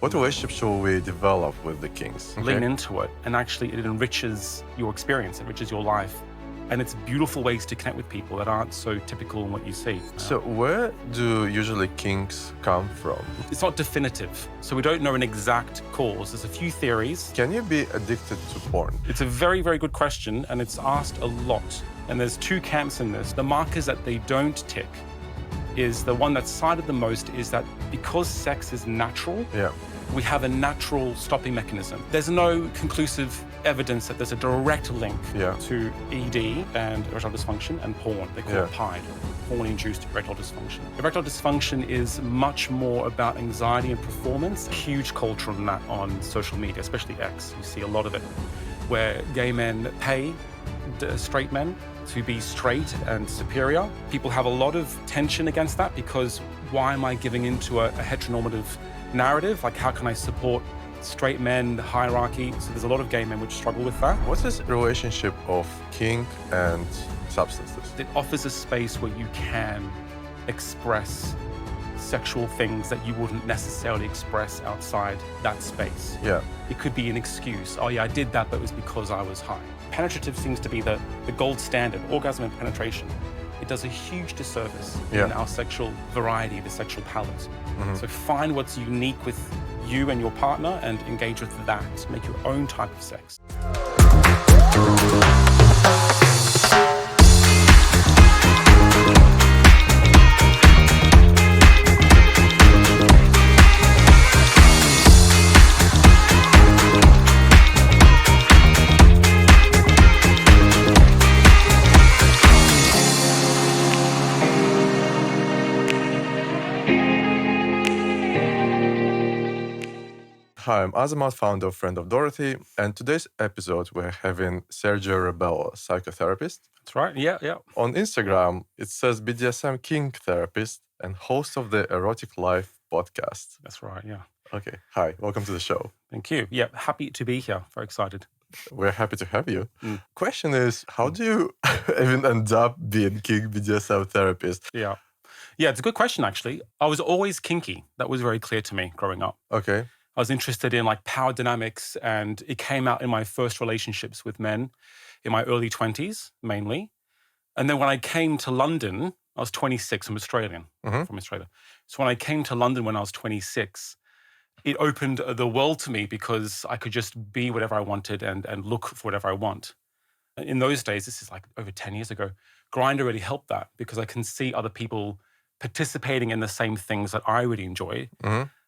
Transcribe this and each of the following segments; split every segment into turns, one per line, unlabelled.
What relationship should we develop with the Kinks?
Lean into it, and actually it enriches your experience, enriches your life. And it's beautiful ways to connect with people that aren't so typical in what you see.
So where do usually kinks come from?
It's not definitive, so we don't know an exact cause. There's a few theories.
Can you be addicted to porn?
It's a very, very good question, and it's asked a lot. And there's two camps in this. The markers that they don't tick is the one that's cited the most is that because sex is natural, we have a natural stopping mechanism. There's no conclusive evidence that there's a direct link to ED and erectile dysfunction and porn. They call it PIDE, porn-induced erectile dysfunction. Erectile dysfunction is much more about anxiety and performance. Huge culture on that on social media, especially X. You see a lot of it, where gay men pay straight men to be straight and superior. People have a lot of tension against that because why am I giving into a heteronormative narrative? Like, how can I support straight men, the hierarchy? So there's a lot of gay men which struggle with that.
What's this relationship of kink and substances?
It offers a space where you can express sexual things that you wouldn't necessarily express outside that space. It could be an excuse. Oh yeah, I did that, but it was because I was high. Penetrative seems to be the gold standard, orgasm and penetration. It does a huge disservice in our sexual variety, the sexual palette. So find what's unique with you and your partner and engage with that. Make your own type of sex.
Hi, I'm Azamat, founder of Friend of Dorothy, and today's episode we're having Sergio Rebello, psychotherapist.
That's right, yeah.
On Instagram, it says BDSM Kink therapist and host of the Erotic Life podcast.
That's right, yeah.
Okay, hi, welcome to the show.
Thank you. Yeah, happy to be here, very excited.
We're happy to have you. Question is, how do you even end up being Kink BDSM therapist?
Yeah, it's a good question, actually. I was always kinky. That was very clear to me growing up.
Okay.
I was interested in like power dynamics, and it came out in my first relationships with men in my early 20s, mainly. And then when I came to London, I was 26, I'm Australian, from Australia. So when I came to London when I was 26, it opened the world to me because I could just be whatever I wanted and look for whatever I want. In those days, this is like over 10 years ago, Grindr really helped that because I can see other people participating in the same things that I really enjoy.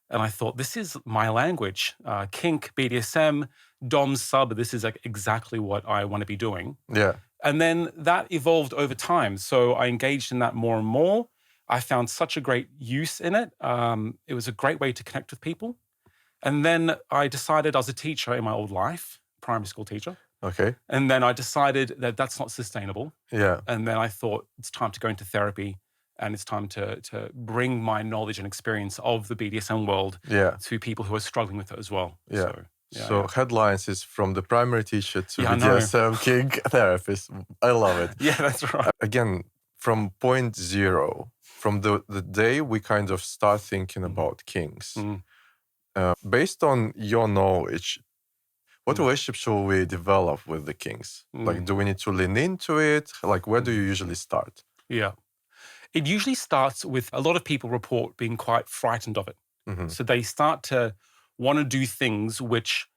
And I thought, this is my language. Kink, BDSM, Dom, sub, this is like exactly what I want to be doing. And then that evolved over time. So I engaged in that more and more. I found such a great use in it. It was a great way to connect with people. And then I decided, I was a teacher in my old life, primary school teacher.
Okay.
And then I decided that that's not sustainable. And then I thought it's time to go into therapy. And it's time to bring my knowledge and experience of the BDSM world to people who are struggling with it as well. So
headlines is from the primary teacher to BDSM Kink therapist. I love it.
Yeah, that's right.
Again, from point zero, from the day we kind of start thinking about kinks, based on your knowledge, what relationship should we develop with the kinks? Like, do we need to lean into it? Like, where do you usually start?
It usually starts with a lot of people report being quite frightened of it. So they start to want to do things which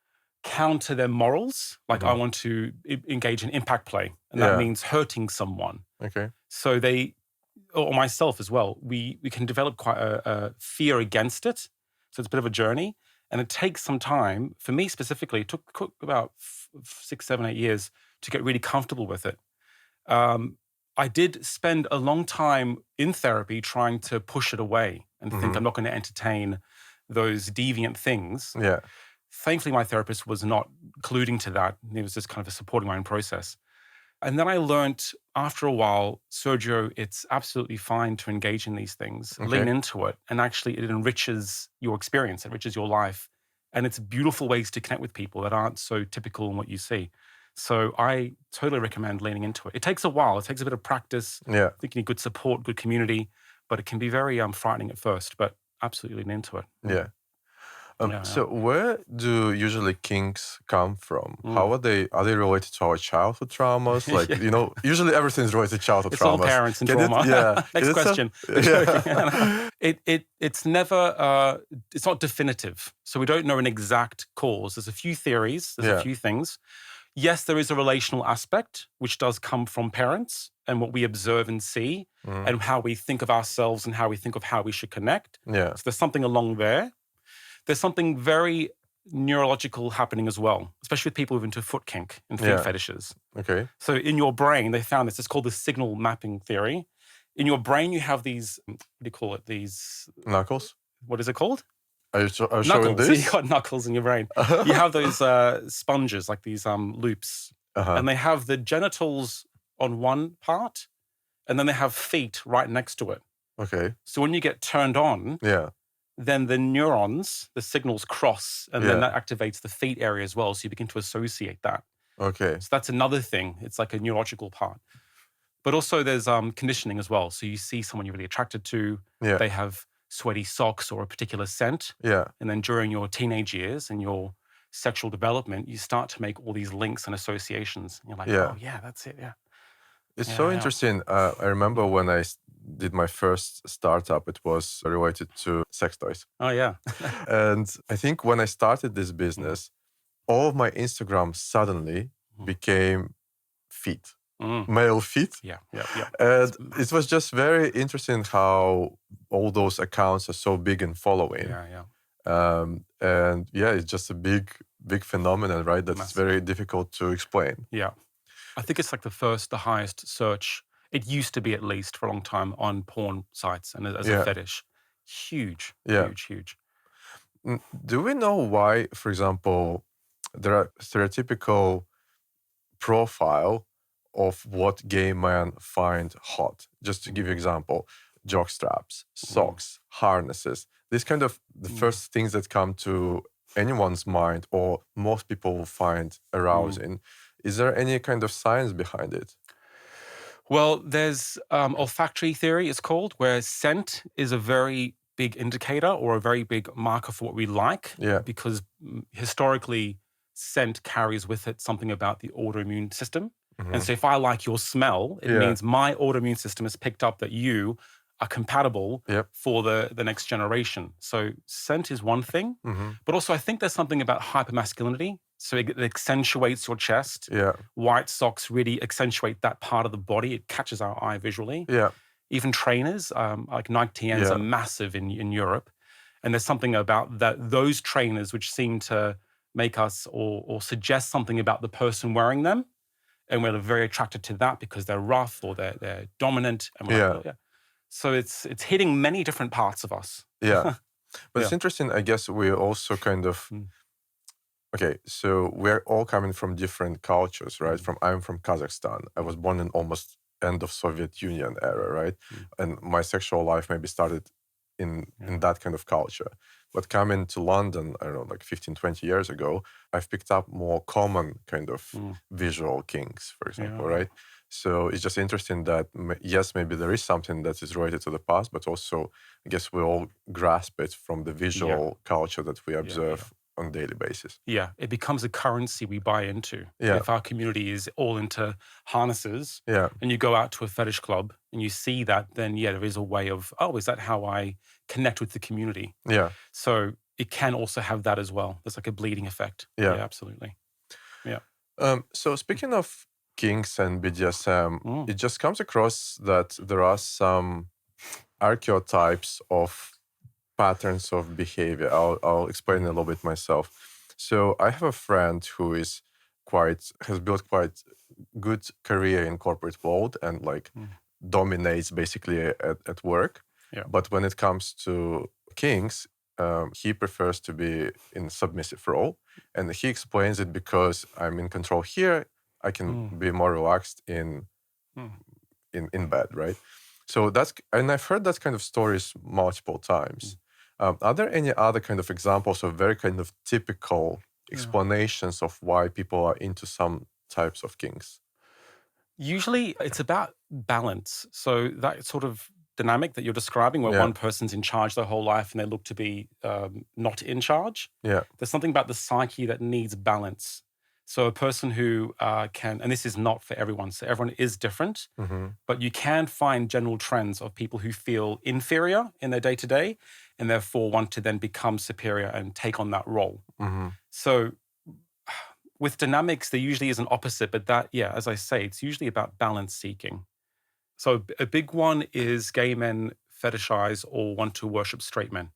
counter their morals. Like I want to engage in impact play, and that means hurting someone.
Okay.
So they, or myself as well, we can develop quite a fear against it. So it's a bit of a journey, and it takes some time. For me specifically, it took about 6, 7, 8 years to get really comfortable with it. I did spend a long time in therapy trying to push it away and think I'm not going to entertain those deviant things. Thankfully, my therapist was not colluding to that. He was just kind of supporting my own process. And then I learned after a while, Sergio, it's absolutely fine to engage in these things, lean into it, and actually it enriches your experience, enriches your life. And it's beautiful ways to connect with people that aren't so typical in what you see. So I totally recommend leaning into it. It takes a while. It takes a bit of practice. I think you need good support, good community, but it can be very frightening at first, but absolutely lean into it.
So where do usually kinks come from? How are they? Are they related to our childhood traumas? Like, usually everything's related to childhood
it's
traumas.
all parents and trauma. Next question. It's never, it's not definitive. So we don't know an exact cause. There's a few theories. There's a few things. Yes, there is a relational aspect, which does come from parents and what we observe and see and how we think of ourselves and how we think of how we should connect.
Yeah.
So there's something along there. There's something very neurological happening as well, especially with people who are into foot kink and feet fetishes.
Okay.
So in your brain, they found this. It's called the signal mapping theory. In your brain, you have these, what do you call it? These...
Knuckles?
What is it called?
Are you showing
Knuckles.
this?
You got knuckles in your brain. You have those sponges, like these loops. And they have the genitals on one part, and then they have feet right next to it.
Okay.
So when you get turned on, then the neurons, the signals cross, and then that activates the feet area as well. So you begin to associate that.
Okay.
So that's another thing. It's like a neurological part. But also there's conditioning as well. So you see someone you're really attracted to. They have sweaty socks or a particular scent. And then during your teenage years and your sexual development, you start to make all these links and associations. And you're like, oh, yeah, that's it,
It's so interesting. I remember when I did my first startup, it was related to sex toys.
Oh, yeah.
And I think when I started this business, all of my Instagram suddenly became feet, male feet.
Yeah.
And it was just very interesting how all those accounts are so big in following. And it's just a big phenomenon, right? That's very difficult to explain.
Yeah. I think it's like the highest search. It used to be, at least for a long time, on porn sites and as a fetish. Huge.
Do we know why, for example, there are stereotypical profile of what gay men find hot? Just to give you an example, jock straps, socks, harnesses. These kind of the first things that come to anyone's mind or most people find arousing. Is there any kind of science behind it?
Well, there's olfactory theory, it's called, where scent is a very big indicator or a very big marker for what we like. Because historically, scent carries with it something about the autoimmune system. And so if I like your smell, it means my autoimmune system has picked up that you are compatible for the next generation. So scent is one thing. But also I think there's something about hypermasculinity. So it accentuates your chest. White socks really accentuate that part of the body. It catches our eye visually. Even trainers, like Nike TNs are massive in Europe. And there's something about those trainers which seem to make us or suggest something about the person wearing them. And we're very attracted to that because they're rough or they're dominant. And we're like, so it's hitting many different parts of us.
But it's interesting, I guess we're also kind of... Okay, so we're all coming from different cultures, right? I'm from Kazakhstan. I was born in almost end of Soviet Union era, right? And my sexual life maybe started in that kind of culture. But coming to London, I don't know, like 15, 20 years ago, I've picked up more common kind of visual kinks, for example, right? So it's just interesting that, yes, maybe there is something that is related to the past, but also I guess we all grasp it from the visual culture that we observe on a daily basis.
It becomes a currency we buy into. If our community is all into harnesses and you go out to a fetish club and you see that, then there is a way of, is that how I connect with the community? So it can also have that as well. There's like a bleeding effect. Absolutely.
So speaking of kinks and BDSM, it just comes across that there are some archetypes of patterns of behavior. I'll explain a little bit myself. So I have a friend who has built quite good career in corporate world and dominates basically at work. But when it comes to kinks, he prefers to be in submissive role, and he explains it because I'm in control here. I can be more relaxed in bed, right? So and I've heard that kind of stories multiple times. Are there any other kind of examples of very kind of typical explanations of why people are into some types of kinks?
Usually it's about balance. So that sort of dynamic that you're describing, where
Yeah.
one person's in charge their whole life and they look to be not in charge.
Yeah.
There's something about the psyche that needs balance. So a person who can, and this is not for everyone, so everyone is different, but you can find general trends of people who feel inferior in their day-to-day and therefore want to then become superior and take on that role. So with dynamics, there usually is an opposite, but that, yeah, as I say, it's usually about balance seeking. So a big one is gay men fetishize or want to worship straight men.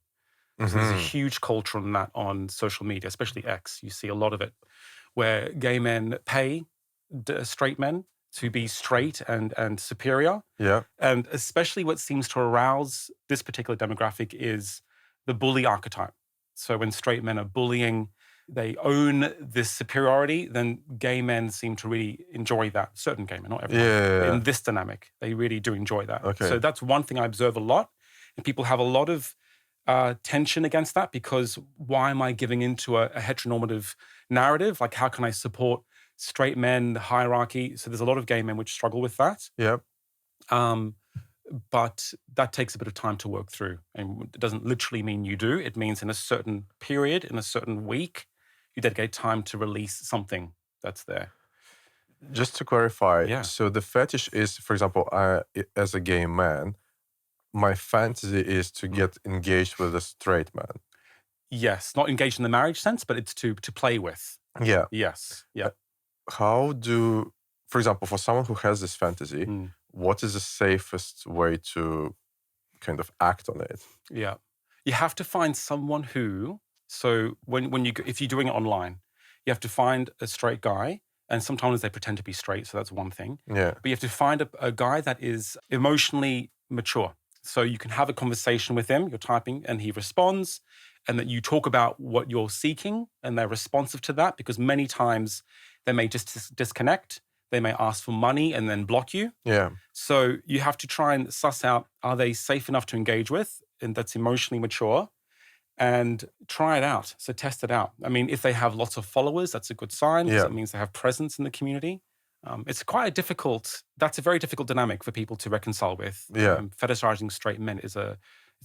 So there's a huge culture on that on social media, especially X. You see a lot of it, where gay men pay straight men to be straight and superior.
Yeah.
And especially what seems to arouse this particular demographic is the bully archetype. So when straight men are bullying, they own this superiority, then gay men seem to really enjoy that. Certain gay men, not everyone.
Yeah.
In this dynamic, they really do enjoy that.
Okay.
So that's one thing I observe a lot. And people have a lot of tension against that, because why am I giving into a heteronormative narrative? Like, how can I support straight men, the hierarchy? So there's a lot of gay men which struggle with that.
Yeah.
But that takes a bit of time to work through. And it doesn't literally mean you do. It means in a certain period, in a certain week, you dedicate time to release something that's there.
Just to clarify,
Yeah.
so the fetish is, for example, as a gay man, my fantasy is to get engaged with a straight man.
Yes, not engaged in the marriage sense, but it's to play with.
Yeah.
Yes, yeah.
How do, for example, for someone who has this fantasy, what is the safest way to kind of act on it?
Yeah. You have to find someone who, so if you're doing it online, you have to find a straight guy, and sometimes they pretend to be straight, so that's one thing.
Yeah.
But you have to find a guy that is emotionally mature. So you can have a conversation with him, you're typing, and he responds, and that you talk about what you're seeking, and they're responsive to that, because many times they may just disconnect. They may ask for money and then block you.
Yeah.
So you have to try and suss out, are they safe enough to engage with, and that's emotionally mature, and try it out. So test it out. I mean, if they have lots of followers, that's a good sign, because it means they have presence in the community. It's that's a very difficult dynamic for people to reconcile with.
Yeah.
Fetishizing straight men it's a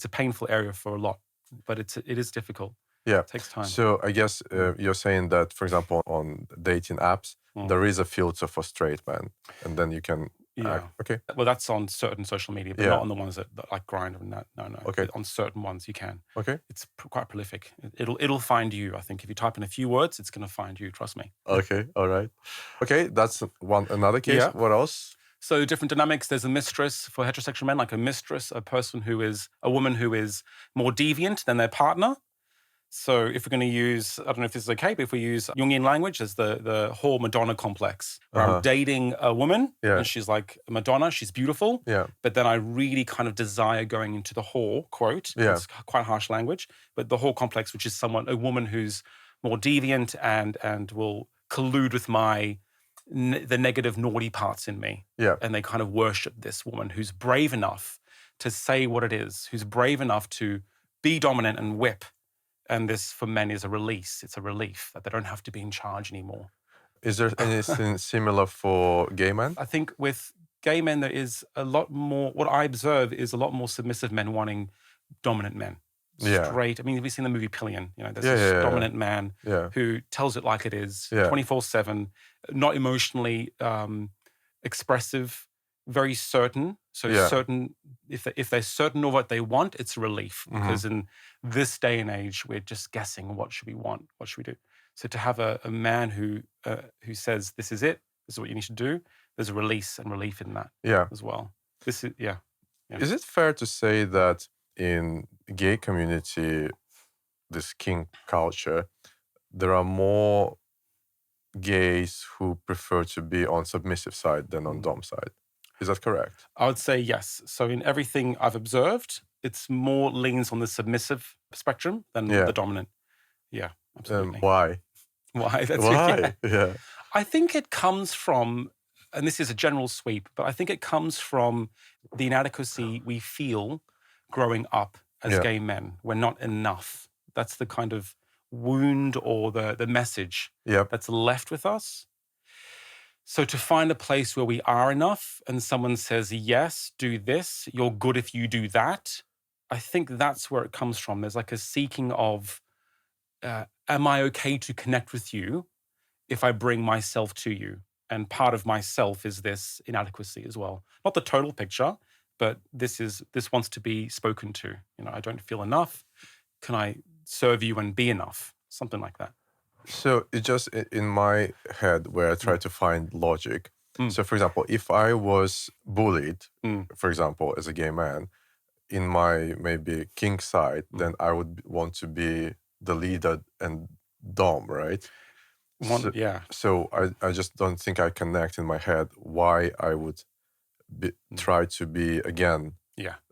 painful area for a lot, but it is difficult.
Yeah.
It takes time.
So I guess you're saying that, for example, on dating apps, there is a filter for straight men, and then you can. Okay.
Well, that's on certain social media, but not on the ones that like Grindr and that. No.
Okay.
On certain ones you can.
Okay.
It's quite prolific. It'll find you. I think if you type in a few words, it's going to find you. Trust me.
Okay. All right. Okay. That's another case.
Yeah.
What else?
So different dynamics. There's a mistress for heterosexual men, like a mistress, a woman who is more deviant than their partner. So if we're going to use, I don't know if this is okay, but if we use Jungian language as the whore Madonna complex, where I'm dating a woman and she's like a Madonna, she's beautiful, but then I really kind of desire going into the whore, quote, it's quite harsh language, but the whore complex, which is a woman who's more deviant and will collude with the negative naughty parts in me.
Yeah.
And they kind of worship this woman who's brave enough to say what it is, who's brave enough to be dominant and whip. And this, for men, is a release. It's a relief that they don't have to be in charge anymore.
Is there anything similar for gay men?
I think with gay men, there is a lot more, what I observe is a lot more submissive men wanting dominant men. Straight. I mean, we've seen the movie Pillion. There's this dominant man who tells it like it is, 24/7, not emotionally expressive, very certain. So certain, if they're certain of what they want, it's a relief. Because in this day and age, we're just guessing, what should we want? What should we do? So to have a man who says, this is it, this is what you need to do, there's a release and relief in that as well. Is
it fair to say that in gay community, this kink culture, there are more gays who prefer to be on submissive side than on dom side? Is that correct?
I would say yes. So in everything I've observed, it's more leans on the submissive spectrum than the dominant. Yeah, absolutely.
Why?
Why?
Yeah.
I think it comes from, and this is a general sweep, but I think it comes from the inadequacy we feel growing up as gay men. We're not enough. That's the kind of wound or the message that's left with us. So to find a place where we are enough and someone says, yes, do this, you're good if you do that, I think that's where it comes from. There's like a seeking of, am I okay to connect with you if I bring myself to you? And part of myself is this inadequacy as well. Not the total picture, but this wants to be spoken to. I don't feel enough. Can I serve you and be enough? Something like that.
So it just in my head where I try to find logic. So for example, if I was bullied, for example, as a gay man, in my maybe kink side, then I would want to be the leader and dom, right? So I just don't think I connect in my head why I would try to be again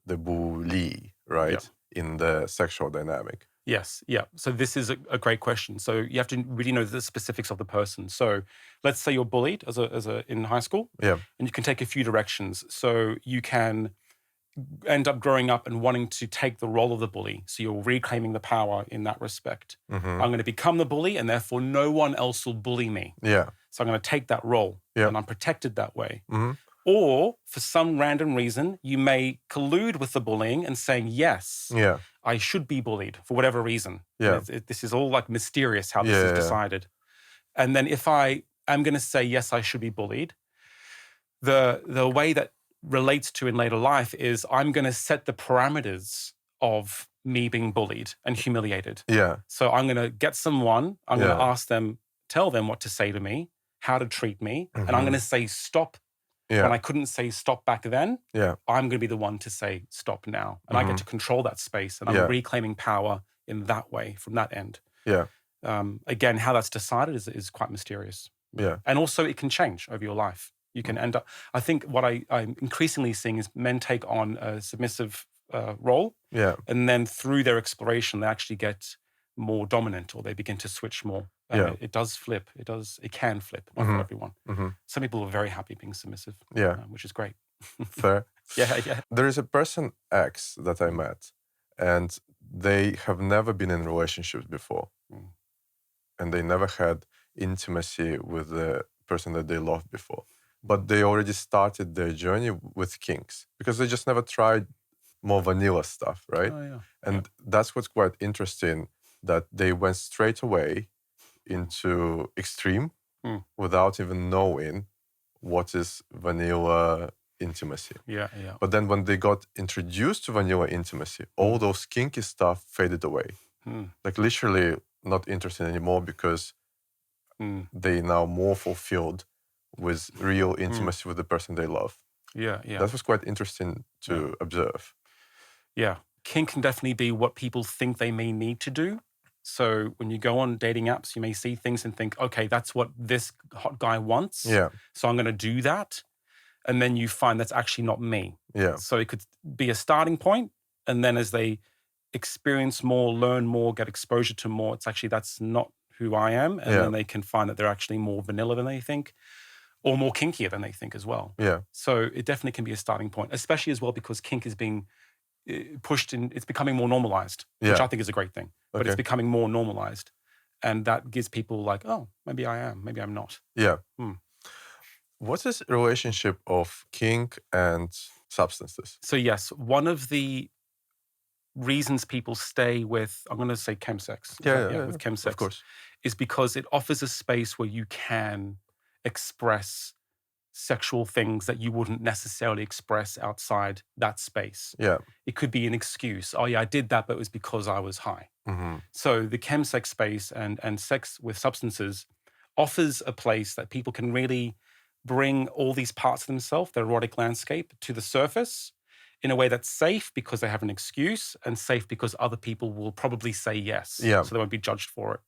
the bully, right? In the sexual dynamic.
Yes, yeah. So this is a great question. So you have to really know the specifics of the person. So let's say you're bullied as a in high school, and you can take a few directions. So you can end up growing up and wanting to take the role of the bully. So you're reclaiming the power in that respect. I'm going to become the bully, and therefore no one else will bully me.
Yeah.
So I'm going to take that role, and I'm protected that way. Or for some random reason, you may collude with the bullying and saying, yes, I should be bullied for whatever reason.
Yeah.
This is all like mysterious how this is decided. And then if I am going to say, yes, I should be bullied, the way that relates to in later life is I'm going to set the parameters of me being bullied and humiliated.
Yeah.
So I'm going to get someone, I'm going to ask them, tell them what to say to me, how to treat me, and I'm going to say stop. When I couldn't say stop back then, I'm going to be the one to say stop now. And I get to control that space, and I'm reclaiming power in that way, from that end.
Yeah.
Again, how that's decided is quite mysterious.
Yeah.
And also it can change over your life. You can end up, I think what I'm increasingly seeing is men take on a submissive role. Yeah. And then through their exploration, they actually get more dominant, or they begin to switch more. It does flip. It can flip, not for everyone. Some people are very happy being submissive, which is great.
Fair.
Yeah.
There is a person X that I met, and they have never been in relationships before. And they never had intimacy with the person that they loved before. But they already started their journey with kinks because they just never tried more vanilla stuff, right? And that's what's quite interesting, that they went straight away into extreme without even knowing what is vanilla intimacy. But then when they got introduced to vanilla intimacy, all those kinky stuff faded away. Like literally not interested anymore, because they now more fulfilled with real intimacy with the person they love. That was quite interesting to observe.
Kink can definitely be what people think they may need to do. So when you go on dating apps, you may see things and think, okay, that's what this hot guy wants. So I'm going to do that. And then you find that's actually not me. So it could be a starting point. And then as they experience more, learn more, get exposure to more, it's actually, that's not who I am. And then they can find that they're actually more vanilla than they think, or more kinkier than they think as well. So it definitely can be a starting point, especially as well because kink is being pushed in, it's becoming more normalized, which I think is a great thing. But it's becoming more normalized. And that gives people like, oh, maybe I am, maybe I'm not.
What is the relationship of kink and substances?
So yes, one of the reasons people stay with, I'm going to say chemsex. With chemsex,
of course,
is because it offers a space where you can express sexual things that you wouldn't necessarily express outside that space. It could be an excuse. Oh yeah, I did that, but it was because I was high. So the chemsex space and sex with substances offers a place that people can really bring all these parts of themselves, their erotic landscape, to the surface in a way that's safe because they have an excuse, and safe because other people will probably say yes. So they won't be judged for it.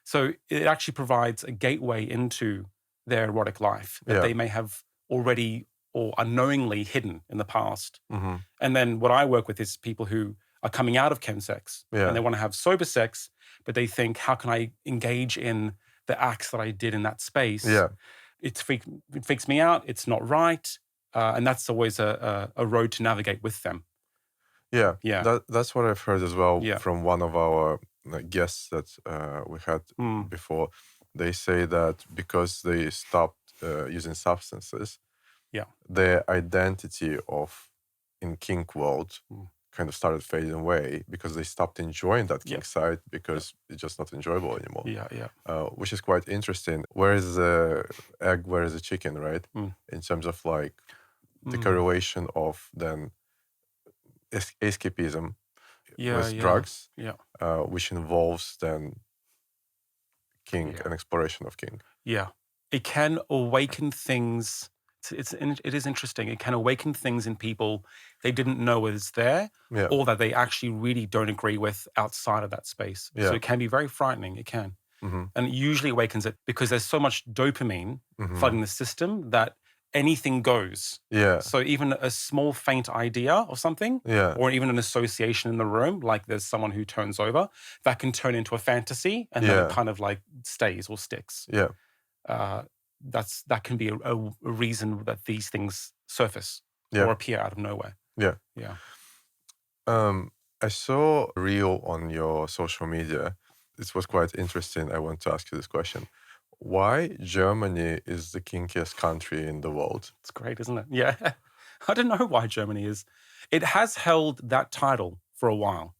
So it actually provides a gateway into their erotic life that they may have already or unknowingly hidden in the past. And then what I work with is people who are coming out of chemsex and they want to have sober sex, but they think, how can I engage in the acts that I did in that space? It freaks me out. It's not right. And that's always a road to navigate with them.
That's what I've heard as well from one of our guests that we had before. They say that because they stopped using substances,
Yeah.
their identity in kink world kind of started fading away because they stopped enjoying that kink side because it's just not enjoyable anymore. Which is quite interesting. Where is the egg, where is the chicken, right? In terms of like the correlation of then escapism with drugs, which involves then kink and exploration of kink.
Yeah. It can awaken things. It is interesting. It can awaken things in people they didn't know was there, or that they actually really don't agree with outside of that space. So it can be very frightening. It can. And it usually awakens it because there's so much dopamine flooding the system that anything goes. So even a small faint idea of something, or even an association in the room, like there's someone who turns over, that can turn into a fantasy, and then it kind of like stays or sticks. That can be a reason that these things surface or appear out of nowhere.
I saw a reel on your social media. This was quite interesting. I want to ask you this question. Why Germany is the kinkiest country in the world?
It's great, isn't it? Yeah. I don't know why Germany is. It has held that title for a while.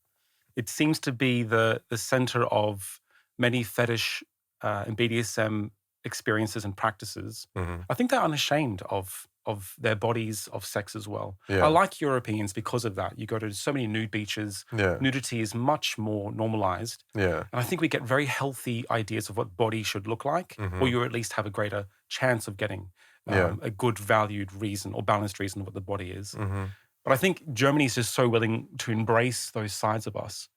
It seems to be the center of many fetish and BDSM experiences and practices. I think they're unashamed of their bodies, of sex as well. I like Europeans because of that. You go to so many nude beaches. Nudity is much more normalized. And I think we get very healthy ideas of what body should look like, or you at least have a greater chance of getting a good valued reason or balanced reason of what the body is. But I think Germany is just so willing to embrace those sides of us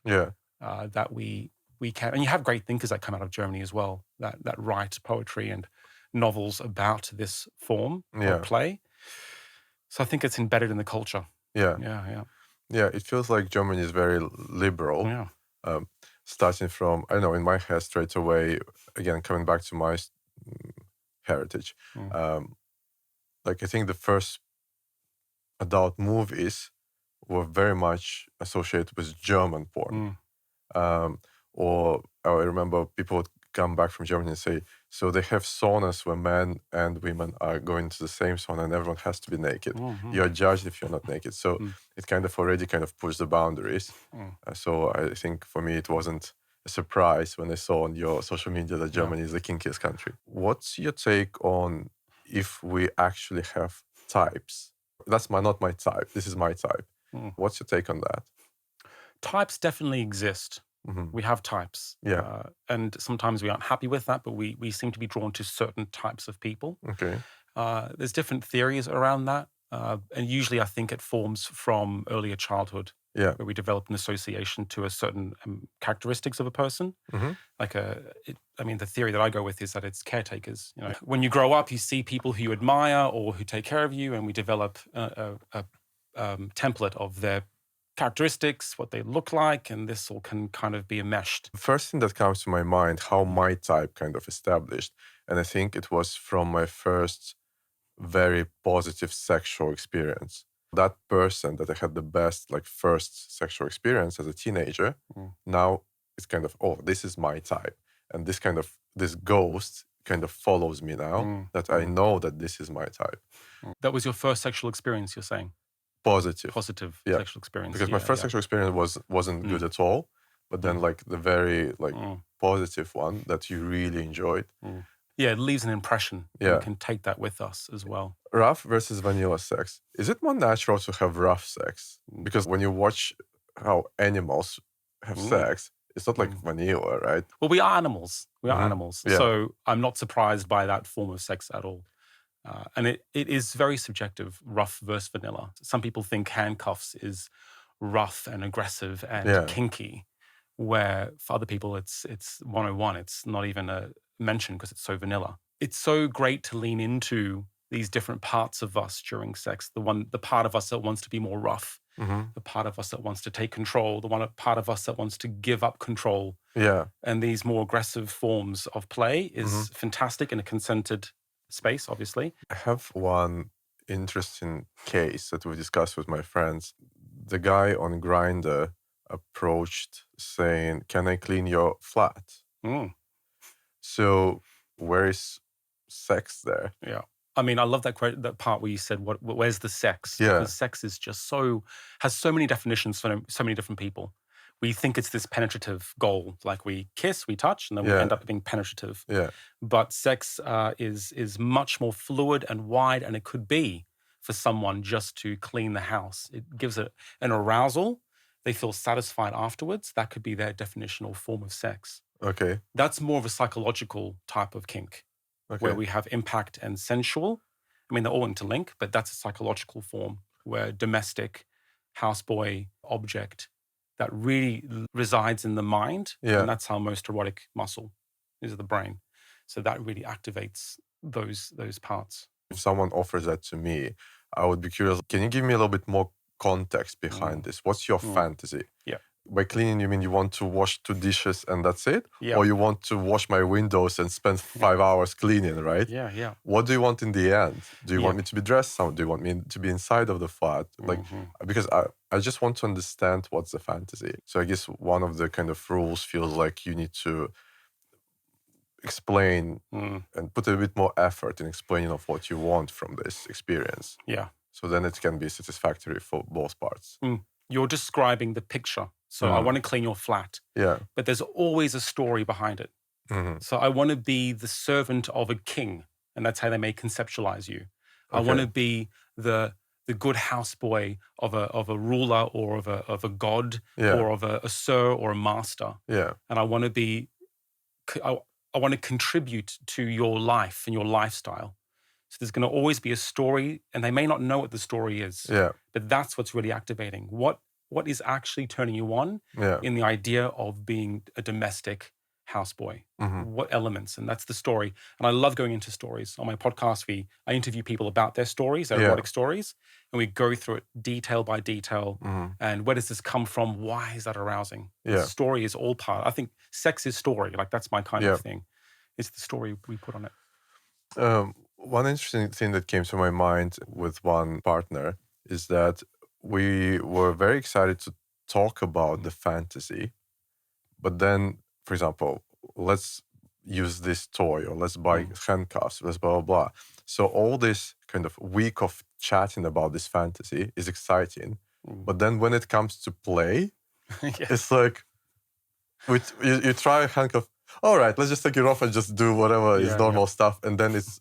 that we can. And you have great thinkers that come out of Germany as well, that write poetry and novels about this form of play. So I think it's embedded in the culture.
Yeah, it feels like Germany is very liberal. Starting from, I don't know, in my head straight away, again, coming back to my heritage, like I think the first adult movies were very much associated with German porn. Or I remember people would come back from Germany and say, so they have saunas where men and women are going to the same sauna and everyone has to be naked. You're judged if you're not naked. So it kind of already pushed the boundaries. So I think for me it wasn't a surprise when I saw on your social media that Germany is the kinkiest country. What's your take on if we actually have types? That's not my type. This is my type. What's your take on that?
Types definitely exist. We have types. And sometimes we aren't happy with that, but we seem to be drawn to certain types of people. There's different theories around that. And usually I think it forms from earlier childhood, where we develop an association to a certain characteristics of a person. Like the theory that I go with is that it's caretakers. You know, when you grow up, you see people who you admire or who take care of you, and we develop a template of their characteristics, what they look like, and this all can kind of be enmeshed.
The first thing that comes to my mind, how my type kind of established, and I think it was from my first very positive sexual experience. That person that I had the best first sexual experience as a teenager, now it's kind of, oh, this is my type. And this ghost kind of follows me now, that I know that this is my type.
That was your first sexual experience, you're saying?
Positive
sexual experience.
Because my first sexual experience wasn't good at all, but then the very positive one that you really enjoyed.
It leaves an impression. We can take that with us as well.
Rough versus vanilla sex. Is it more natural to have rough sex? Because when you watch how animals have sex, it's not like vanilla, right?
Well, we are animals. Animals. So I'm not surprised by that form of sex at all. And it is very subjective, rough versus vanilla. Some people think handcuffs is rough and aggressive and kinky, where for other people it's 101. It's not even a mention because it's so vanilla. It's so great to lean into these different parts of us during sex. The part of us that wants to be more rough, the part of us that wants to take control, part of us that wants to give up control. And these more aggressive forms of play is fantastic in a consented space, obviously.
I have one interesting case that we discussed with my friends. The guy on Grindr approached saying, "Can I clean your flat?" So where is sex there.
Yeah. I mean, I love that part where you said, where's the sex?
Yeah.
Because sex is just has so many definitions for so many different people. We think it's this penetrative goal, like we kiss, we touch, and then we end up being penetrative.
Yeah.
But sex is much more fluid and wide, and it could be for someone just to clean the house. It gives it an arousal. They feel satisfied afterwards. That could be their definition or form of sex.
Okay.
That's more of a psychological type of kink, where we have impact and sensual. I mean, they're all interlinked, but that's a psychological form where domestic, houseboy, object that really resides in the mind.
Yeah.
And that's how most erotic muscle is the brain. So that really activates those parts.
If someone offers that to me, I would be curious. Can you give me a little bit more context behind this? What's your fantasy?
Yeah.
By cleaning, you mean you want to wash 2 dishes and that's it?
Yeah.
Or you want to wash my windows and spend 5 hours cleaning, right?
Yeah, yeah.
What do you want in the end? Do you want me to be dressed? Do you want me to be inside of the flat? Like, because I just want to understand what's the fantasy. So I guess one of the kind of rules feels like you need to explain and put a bit more effort in explaining of what you want from this experience.
Yeah.
So then it can be satisfactory for both parts.
You're describing the picture. So I want to clean your flat.
Yeah.
But there's always a story behind it. So I want to be the servant of a king, and that's how they may conceptualize you. I want to be the good houseboy of a ruler or of a god or of a sir or a master.
Yeah.
And I want to contribute to your life and your lifestyle. So there's going to always be a story, and they may not know what the story is.
Yeah.
But that's what's really activating. What is actually turning you on in the idea of being a domestic houseboy? What elements? And that's the story. And I love going into stories. On my podcast, I interview people about their stories, their erotic stories, and we go through it detail by detail. And where does this come from? Why is that arousing? The story is all part. I think sex is story. Like, that's my kind of thing. It's the story we put on it.
One interesting thing that came to my mind with one partner is that we were very excited to talk about the fantasy, but then, for example, let's use this toy, or let's buy handcuffs, let's blah, blah, blah. So all this kind of week of chatting about this fantasy is exciting, but then when it comes to play, it's like, you try a handcuff, all right, let's just take it off and just do whatever is normal stuff. And then it's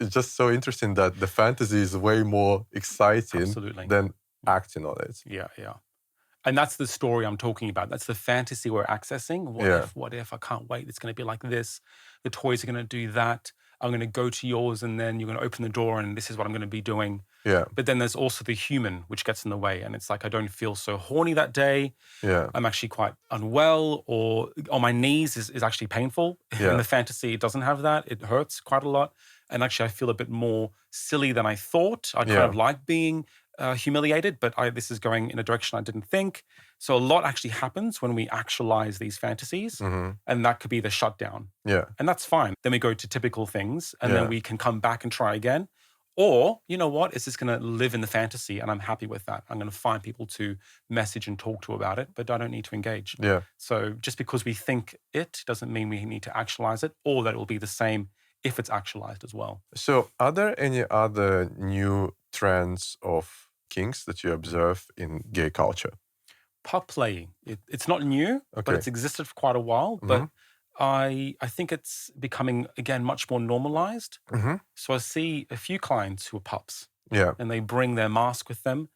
just so interesting that the fantasy is way more exciting than acting on it.
Yeah, yeah. And that's the story I'm talking about. That's the fantasy we're accessing. What if I can't wait? It's going to be like this. The toys are going to do that. I'm going to go to yours, and then you're going to open the door, and this is what I'm going to be doing. Yeah. But then there's also the human, which gets in the way. And it's like, I don't feel so horny that day. Yeah. I'm actually quite unwell, or on my knees is actually painful. Yeah. In the fantasy, it doesn't have that. It hurts quite a lot. And actually, I feel a bit more silly than I thought. I kind of like being humiliated, but this is going in a direction I didn't think. So a lot actually happens when we actualize these fantasies, and that could be the shutdown. Yeah. And that's fine. Then we go to typical things, and then we can come back and try again. Or, you know what, it's just going to live in the fantasy, and I'm happy with that. I'm going to find people to message and talk to about it, but I don't need to engage. Yeah. So just because we think it doesn't mean we need to actualize it, or that it will be the same if it's actualized as well. So are there any other new trends of kinks that you observe in gay culture? Pup playing. It's not new, but it's existed for quite a while. But I think it's becoming, again, much more normalized. So I see a few clients who are pups. Yeah. And they bring their mask with them.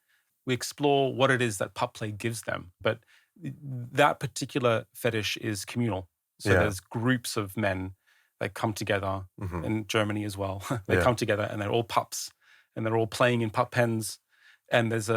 We explore what it is that pup play gives them. But that particular fetish is communal. So there's groups of men that come together, in Germany as well. They come together, and they're all pups, and they're all playing in pup pens. And there's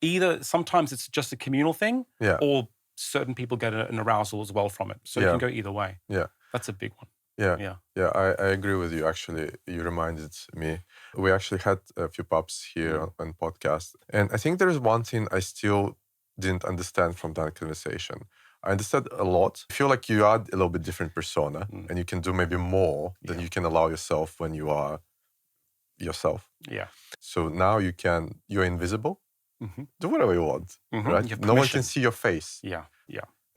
either sometimes it's just a communal thing, or certain people get an arousal as well from it. So it can go either way. Yeah. That's a big one. Yeah. I agree with you, actually. You reminded me. We actually had a few pups here on podcast. And I think there is one thing I still didn't understand from that conversation. I understood a lot. I feel like you add a little bit different persona, and you can do maybe more than you can allow yourself when you are yourself. Yeah. So now you're invisible. Do whatever you want, right? No one can see your face. Yeah.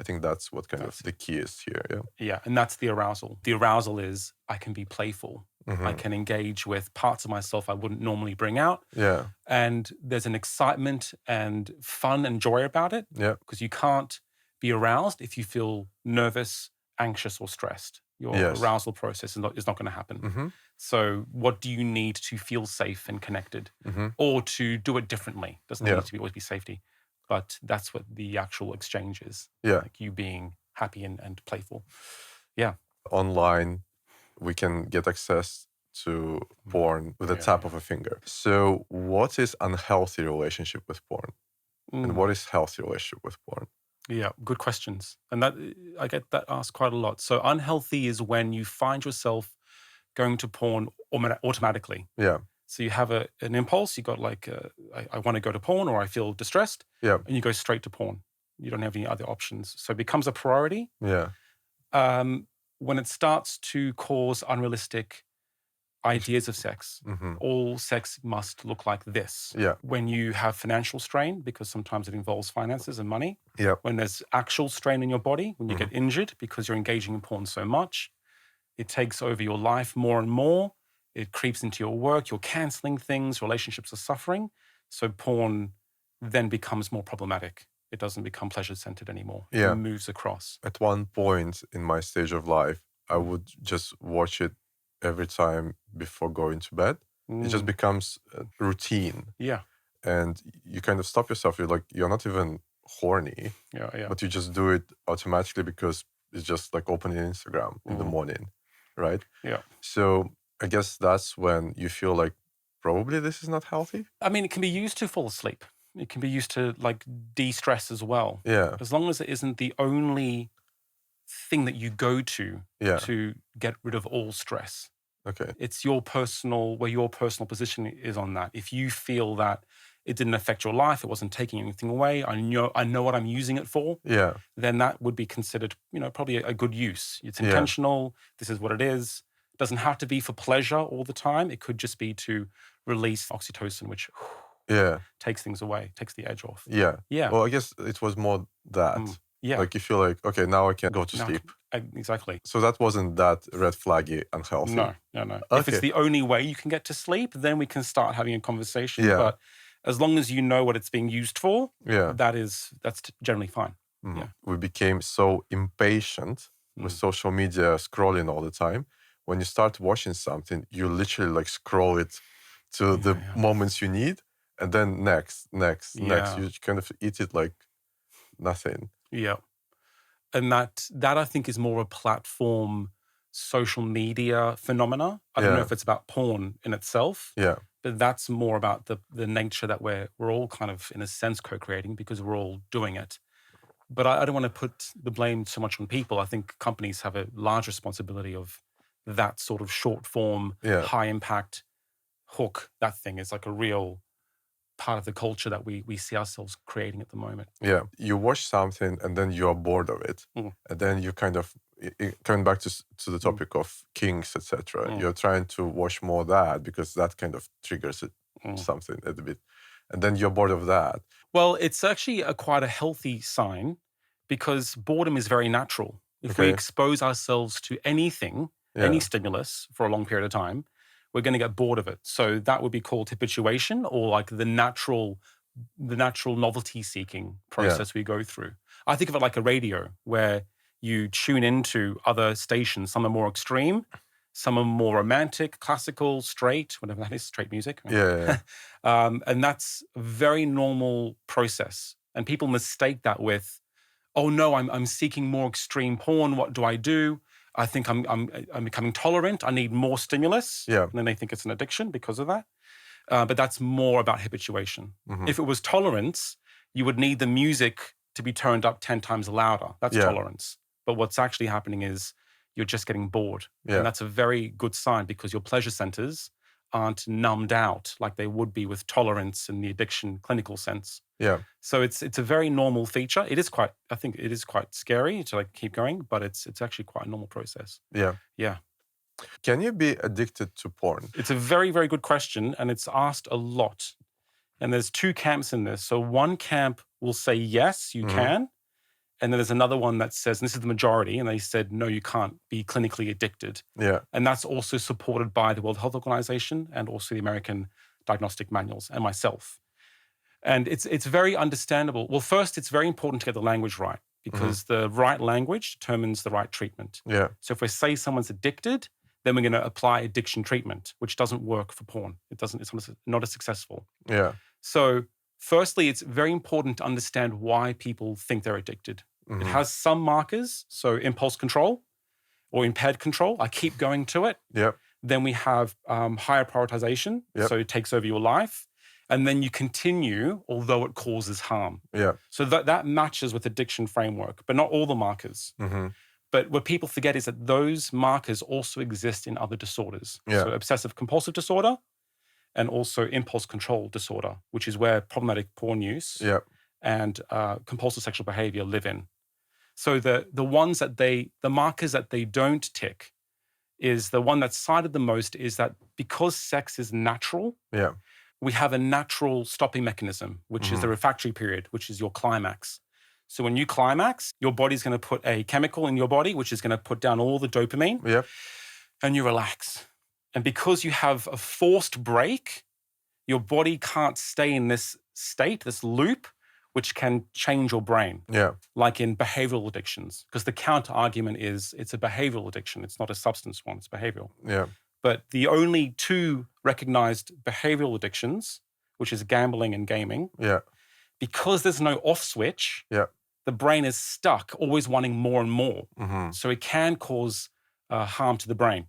I think that's what kind of the key is here. Yeah. And that's the arousal. The arousal is I can be playful. I can engage with parts of myself I wouldn't normally bring out.
Yeah.
And there's an excitement and fun and joy about it.
Yeah.
Because you can't be aroused if you feel nervous, anxious, or stressed. Your arousal process is not going to happen. So what do you need to feel safe and connected, or to do it differently? Doesn't need to always be safety, but that's what the actual exchange is.
Yeah.
Like you being happy and playful. Yeah.
Online, we can get access to porn with a tap of a finger. So what is unhealthy relationship with porn? And what is healthy relationship with porn?
Yeah, good questions. And that I get that asked quite a lot. So unhealthy is when you find yourself going to porn automatically.
Yeah.
So you have an impulse, you got like, I want to go to porn, or I feel distressed.
Yeah.
And you go straight to porn. You don't have any other options. So it becomes a priority.
Yeah.
When it starts to cause unrealistic ideas of sex, all sex must look like this.
Yeah.
When you have financial strain, because sometimes it involves finances and money.
Yeah.
When there's actual strain in your body, when you get injured because you're engaging in porn so much, it takes over your life more and more. It creeps into your work, you're canceling things, relationships are suffering. So porn then becomes more problematic. It doesn't become pleasure-centered anymore.
Yeah.
It moves across.
At one point in my stage of life, I would just watch it every time before going to bed. It just becomes a routine.
Yeah.
And you kind of stop yourself. You're not even horny, but you just do it automatically because it's just like opening Instagram in the morning, right?
Yeah.
So I guess that's when you feel like probably this is not healthy.
I mean, it can be used to fall asleep. It can be used to like de-stress as well.
Yeah.
As long as it isn't the only thing that you go to get rid of all stress.
Okay.
It's your personal position is on that. If you feel that it didn't affect your life, it wasn't taking anything away, I know what I'm using it for, then that would be considered, probably a good use. It's intentional. This is what it is. It doesn't have to be for pleasure all the time. It could just be to release oxytocin, which takes things away, takes the edge off.
Yeah.
Yeah.
Well, I guess it was more that.
Yeah.
Like you feel like, okay, now I can go to sleep.
Exactly.
So that wasn't that red flaggy unhealthy.
No.
Okay.
If it's the only way you can get to sleep, then we can start having a conversation.
Yeah.
But as long as you know what it's being used for, that's generally fine. Yeah.
We became so impatient with social media scrolling all the time. When you start watching something, you literally like scroll it to the moments you need, and then next. You kind of eat it like nothing.
Yeah. And that I think is more a platform social media phenomena. I don't know if it's about porn in itself.
Yeah.
But that's more about the nature that we're all kind of, in a sense, co-creating because we're all doing it. But I don't want to put the blame so much on people. I think companies have a large responsibility of that sort of short form, high impact hook. That thing is like a real part of the culture that we see ourselves creating at the moment.
Yeah. You watch something and then you're bored of it. And then you kind of, coming back to the topic of kinks, etc. You're trying to watch more of that because that kind of triggers something a bit. And then you're bored of that.
Well, it's actually quite a healthy sign because boredom is very natural. If we expose ourselves to anything, any stimulus for a long period of time, we're going to get bored of it. So that would be called habituation, or like the natural novelty seeking process we go through. I think of it like a radio where you tune into other stations. Some are more extreme, some are more romantic, classical, straight, whatever that is, straight music. And that's a very normal process. And people mistake that with, oh no, I'm seeking more extreme porn. What do I do? I think I'm becoming tolerant. I need more stimulus.
Yeah.
And then they think it's an addiction because of that. But that's more about habituation. If it was tolerance, you would need the music to be turned up 10 times louder. That's tolerance. But what's actually happening is you're just getting bored. And that's a very good sign because your pleasure centers aren't numbed out like they would be with tolerance in the addiction clinical sense.
Yeah.
So it's a very normal feature. I think it is quite scary to like keep going, but it's actually quite a normal process.
Yeah.
Yeah.
Can you be addicted to porn?
It's a very, very good question, and it's asked a lot. And there's two camps in this. So one camp will say, yes, you can. And then there's another one that says, and this is the majority, and they said, no, you can't be clinically addicted.
Yeah.
And that's also supported by the World Health Organization and also the American Diagnostic Manuals and myself. And it's very understandable. Well, first, it's very important to get the language right because the right language determines the right treatment.
Yeah.
So if we say someone's addicted, then we're going to apply addiction treatment, which doesn't work for porn. It's not as successful.
Yeah.
So firstly, it's very important to understand why people think they're addicted. It has some markers, so impulse control or impaired control. I keep going to it.
Yep.
Then we have higher prioritization, so it takes over your life. And then you continue, although it causes harm.
Yeah.
So that matches with addiction framework, but not all the markers. But what people forget is that those markers also exist in other disorders.
Yeah.
So obsessive compulsive disorder and also impulse control disorder, which is where problematic porn use and compulsive sexual behavior live in. So the markers that they don't tick is the one that's cited the most is that because sex is natural, we have a natural stopping mechanism, which is the refractory period, which is your climax. So when you climax, your body's going to put a chemical in your body, which is going to put down all the dopamine, and you relax. And because you have a forced break, your body can't stay in this state, this loop, which can change your brain, like in behavioral addictions. Because the counter argument is it's a behavioral addiction. It's not a substance one, it's behavioral. But the only two recognized behavioral addictions, which is gambling and gaming, because there's no off switch, the brain is stuck, always wanting more and more. So it can cause harm to the brain.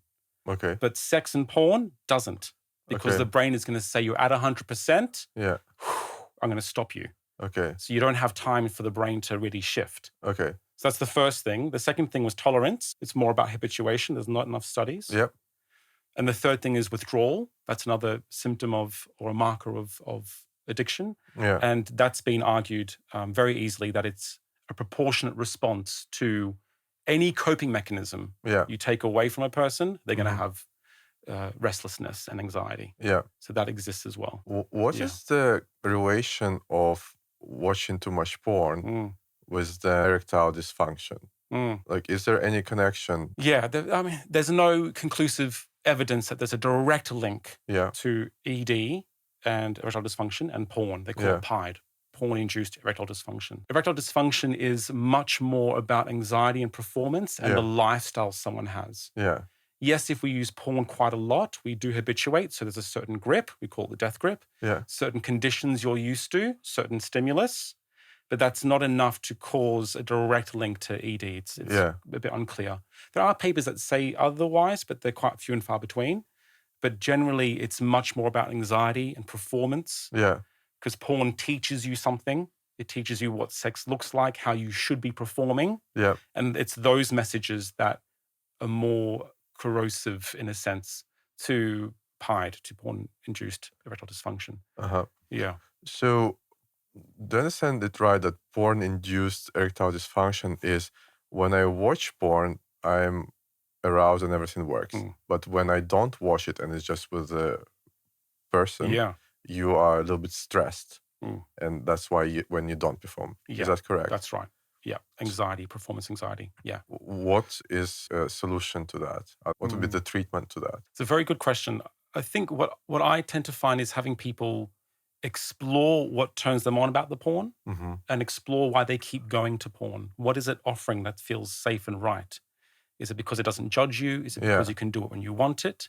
Okay.
But sex and porn doesn't, because the brain is going to say you're at 100%. I'm going to stop you.
Okay.
So you don't have time for the brain to really shift.
Okay.
So that's the first thing. The second thing was tolerance. It's more about habituation. There's not enough studies. And the third thing is withdrawal. That's another symptom of or a marker of addiction. And that's been argued very easily that it's a proportionate response to any coping mechanism you take away from a person, they're going to have restlessness and anxiety. So that exists as well.
What is the relation of watching too much porn with the erectile dysfunction? Like, is there any connection?
There's no conclusive evidence that there's a direct link to ED and erectile dysfunction and porn. They call it PIDE, porn-induced erectile dysfunction. Erectile dysfunction is much more about anxiety and performance and the lifestyle someone has. Yes, if we use porn quite a lot, we do habituate. So there's a certain grip, we call it the death grip. Certain conditions you're used to, certain stimulus, but that's not enough to cause a direct link to ED. It's a bit unclear. There are papers that say otherwise, but they're quite few and far between. But generally, it's much more about anxiety and performance. Because porn teaches you something. It teaches you what sex looks like, how you should be performing. And it's those messages that are more corrosive, in a sense, to PIDE, to porn-induced erectile dysfunction.
So, do I understand it right that porn-induced erectile dysfunction is when I watch porn, I'm aroused and everything works. But when I don't watch it and it's just with the person, you are a little bit stressed. And that's why when you don't perform. Is that correct?
That's right. Anxiety, performance anxiety.
What is a solution to that? What would be the treatment to that?
It's a very good question. I think what I tend to find is having people explore what turns them on about the porn and explore why they keep going to porn. What is it offering that feels safe and right? Is it because it doesn't judge you? Is it because you can do it when you want it?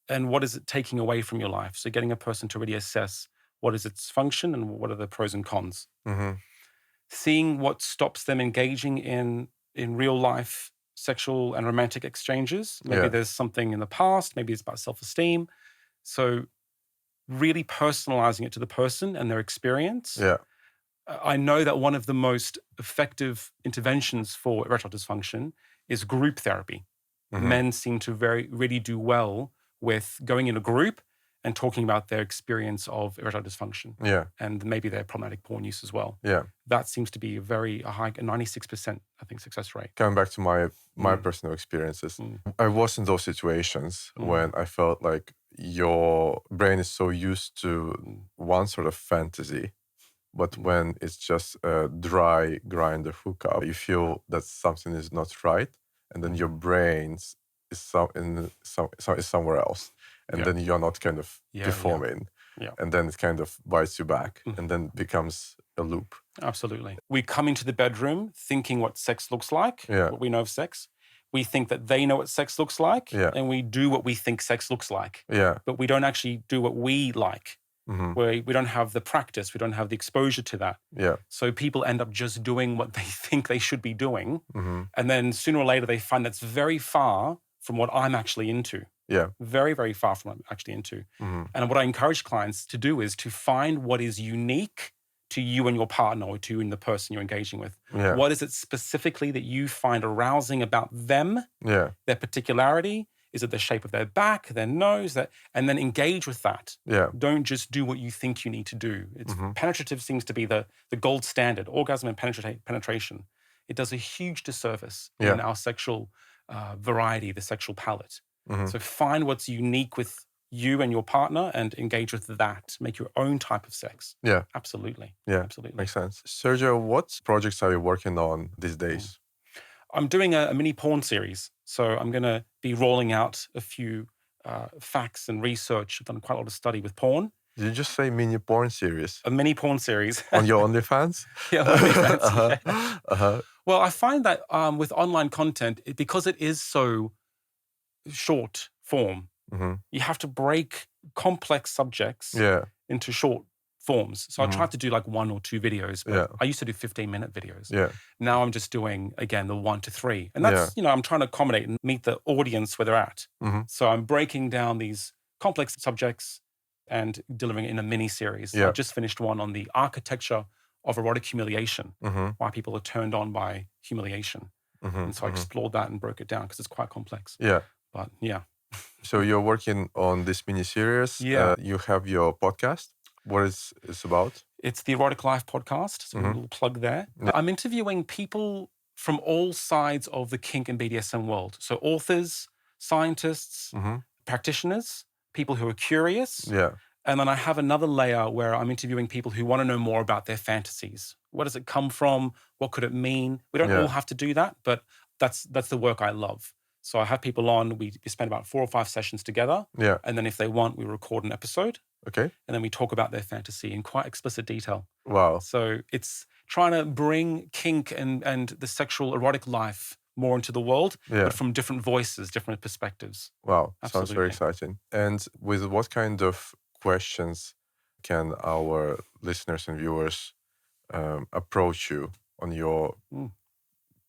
And what is it taking away from your life? So getting a person to really assess what is its function and what are the pros and cons. Seeing what stops them engaging in real life sexual and romantic exchanges. Maybe there's something in the past, maybe it's about self-esteem. So really personalizing it to the person and their experience. I know that one of the most effective interventions for erectile dysfunction is group therapy. Men seem to really do well with going in a group and talking about their experience of erectile dysfunction. And maybe their problematic porn use as well. That seems to be a high, 96%, I think, success rate.
Coming back to my personal experiences, I was in those situations when I felt like your brain is so used to one sort of fantasy But when it's just a dry grinder hookup, you feel that something is not right, and then your brain is somewhere else, and then you're not kind of performing, and then it kind of bites you back, and then becomes a loop.
Absolutely. We come into the bedroom thinking what sex looks like, what we know of sex. We think that they know what sex looks like, and we do what we think sex looks like. But we don't actually do what we like. Where we don't have the practice, we don't have the exposure to that. So people end up just doing what they think they should be doing. And then sooner or later they find that's very far from what I'm actually into. Very, very far from what I'm actually into. And what I encourage clients to do is to find what is unique to you and your partner, or to you and the person you're engaging with. What is it specifically that you find arousing about them, their particularity? Is it the shape of their back, their nose? And then engage with that. Don't just do what you think you need to do. It's penetrative seems to be the gold standard. Orgasm and penetration. It does a huge disservice in our sexual variety, the sexual palette. So find what's unique with you and your partner and engage with that. Make your own type of sex. Absolutely. Absolutely.
Makes sense. Sergio, what projects are you working on these days?
I'm doing a mini porn series. So I'm going to be rolling out a few facts and research. I've done quite a lot of study with porn.
Did you just say mini porn series?
A mini porn series.
On your OnlyFans?
Yeah, OnlyFans. Well, I find that with online content, because it is so short form, you have to break complex subjects into short forms. So I tried to do like 1 or 2 videos, but I used to do 15-minute videos. Now I'm just doing, again, the 1 to 3. And that's, I'm trying to accommodate and meet the audience where they're at. So I'm breaking down these complex subjects and delivering it in a mini series. I just finished one on the architecture of erotic humiliation, why people are turned on by humiliation. And so I explored that and broke it down because it's quite complex. But
So you're working on this mini series. You have your podcast. What is it about?
It's the Erotic Life podcast, so a little plug there. I'm interviewing people from all sides of the kink and BDSM world. So authors, scientists, practitioners, people who are curious. And then I have another layer where I'm interviewing people who want to know more about their fantasies. Where does it come from? What could it mean? We don't all have to do that, but that's the work I love. So I have people on, we spend about 4 or 5 sessions together. And then if they want, we record an episode. And then we talk about their fantasy in quite explicit detail.
Wow.
So it's trying to bring kink and the sexual erotic life more into the world, but from different voices, different perspectives.
Wow. Sounds very exciting. And with what kind of questions can our listeners and viewers approach you on your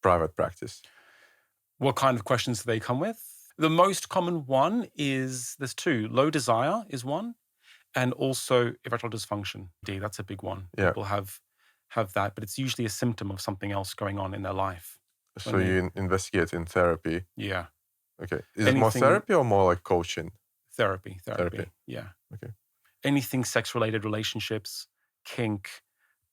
private practice?
What kind of questions do they come with? The most common one is, there's 2. Low desire is one, and also erectile dysfunction. That's a big one. People have that, but it's usually a symptom of something else going on in their life.
So you investigate in therapy? Okay. Is it more therapy or more like coaching?
Therapy. Yeah.
Okay.
Anything sex-related relationships, kink,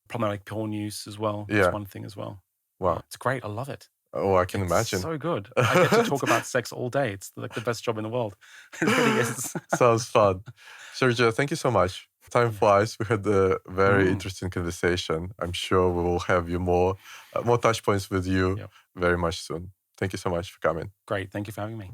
problematic porn use as well. That's one thing as well.
Wow.
It's great. I love it.
Oh, I can imagine.
So good. I get to talk about sex all day. It's like the best job in the world. It really is.
Sounds fun. Sergio, thank you so much. Time flies. We had a very interesting conversation. I'm sure we will have you more touch points with you very much soon. Thank you so much for coming.
Great. Thank you for having me.